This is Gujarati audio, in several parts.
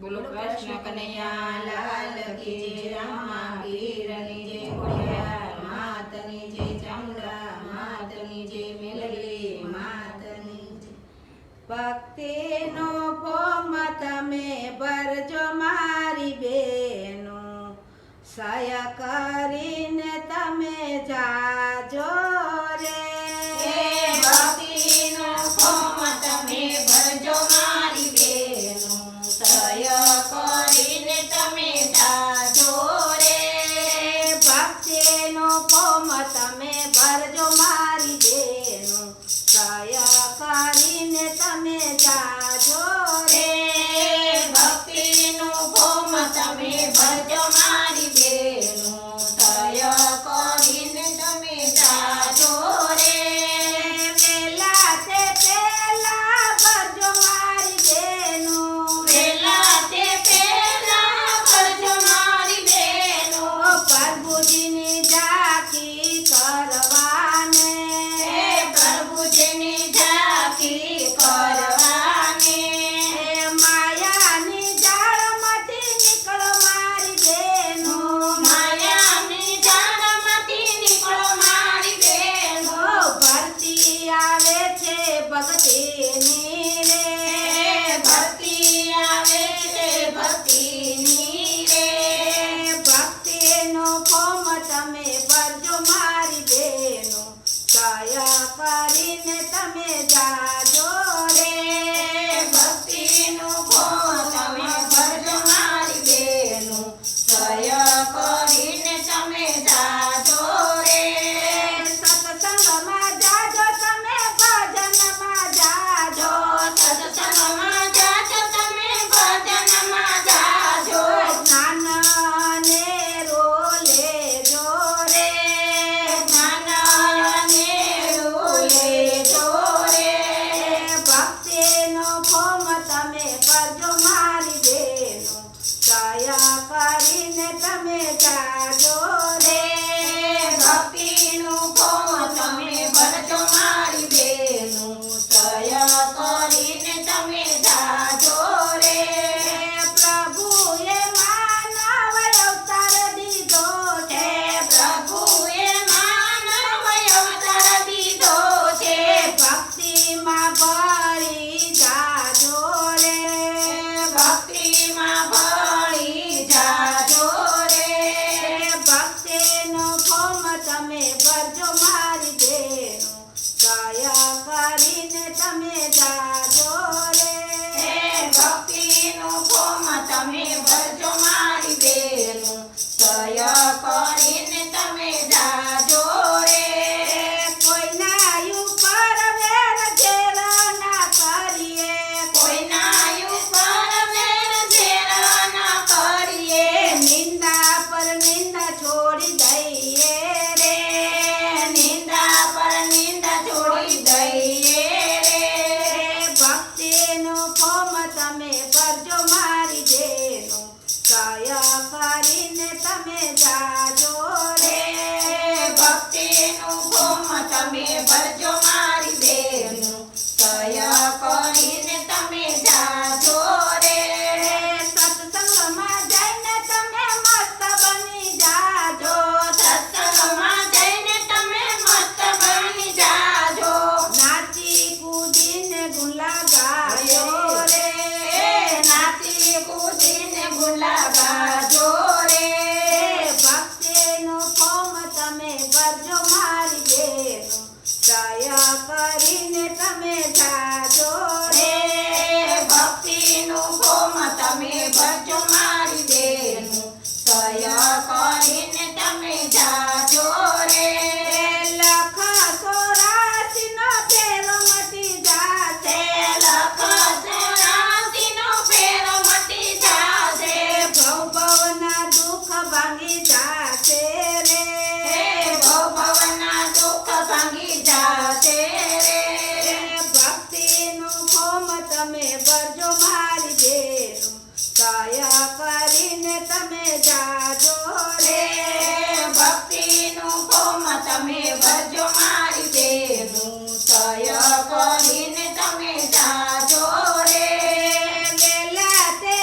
બોલો કૃષ્ણ કનૈયા લાલ કી જય, રામા પીરની જય, ખોડિયાર માતની જય, ચામુંડા માતની જય, મેલડી માતની જય। ભક્તિનો ફોર્મ તમે ભરજો મારી બેનો, સયા કરીને તમે જાજો રે। ભક્તિનો ફોર્મ તમે ભરજો મારી બેનો, સય કરીને તમે જાજો રે। ભક્તિનો ફોર્મ તમે ભરજો મારી બેનો, સયા કરીને તમે જાજો રે। ભક્તિનો ફોર્મ તમે ભરજો મારી બેનો, સય કરીને તમે જાજો રે। વેલા તે પેલા ભરજો મારી બેનો, વેલા તે પહેલા ભરજો મારી બેનો, પ્રભુજીની ઝાંખી કરવાને, પ્રભુજીની ઝાંખી કરવાને। માયાની જાળમાંથી નીકળો મારી બેનો, માયાની જાળમાંથી નીકળો મારી બેનો, ભરતી આવે છે ભક્તિની રે। ભક્તિ આવે છે ભક્તિની રે। ભક્તિનો ફોર્મ તમે ભરજો મારી બેનો, દયા કરીને તમે જાજો રે। ભક્તિનું ફોર્મ તમે ભરજો મારી બેનો, સય કરીને તમે જાજો રે। સત્સંગમાં જાજો તમે, ભજનમાં જાજો, સત્સંગમાં જાજો તમે, ભજનમાં જાજો, જ્ઞાન ને રોલેજો રે। જ્ઞાનને લેજો રે। ભક્તિનો ફોર્મ તમે ભરજો મારી બેનો, દયા કરીને તમે જાજો રે। ભક્તિનું ફોર્મ તમે ભરજો મારી બેનો, સય કરીને તમે જાજો રે। પ્રભુએ માનવ અવતાર દીધો છે, પ્રભુએ માનવ અવતાર દીધો છે, ભક્તિમાં ભળી જાજો રે। ભક્તિમાં ભળી જાજો રે। ભક્તિનો ફોર્મ તમે ભરજો મારી બેનો, દયા કરીને તમે જાજો રે। ભક્તિનું ફોર્મ તમે ભરજો મારી બેનો, સય કરીને તમે જાજો રે। કોઈના ઉપર વેર ઝેર ના કરીએ, કોઈના ઉપર વેર ઝેર ના કરીએ, નિંદા પર નિંદા છોડી દઈએ રે। નિંદા પર નિંદા છોડી દઈએ રે। ભક્તિનો ફોર્મ તમે ભરજો મારી બેનો, દયા કરીને તમે જાજો રે। ભક્તિનું ફોર્મ તમે ભરજો મારી બેનો, સય કરીને તમે જાજો રે। સત્સંગમાં જઈને તમે મસ્ત બની જાજો, સત્સંગમાં જઈને તમે મસ્ત બની જાજો, નાચી કૂદીને ગુલા ગાજો રે। નાચી કૂદીને ગુલા ગાજો રે। ભક્તિનો ફોર્મ તમે ભરજો મારી બેનો, દયા કરીને તમે જાજો રે। ભક્તિનું ફોર્મ તમે ભરજો મારી બેનો, સય કરીને તમે જાજો રે। લખ 84 નો ફેરો મટી જાશે, લખ 84 નો ફેરો મટી જાશે, ભવના દુઃખ ભાંગી જાશે રે। ભવના દુઃખ ભાંગી જાશે રે। ભક્તિનું ફોર્મ તમે ભરજો મારી બેનો, દયા કરીને તમે જાજો રે। ભક્તિનું ફોર્મ તમે ભરજો મારી બેનો, સય કરીને તમે જાજો રે। વેલા તે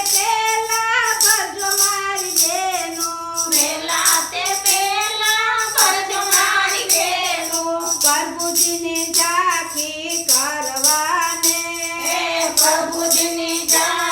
પ્રભુજીની જય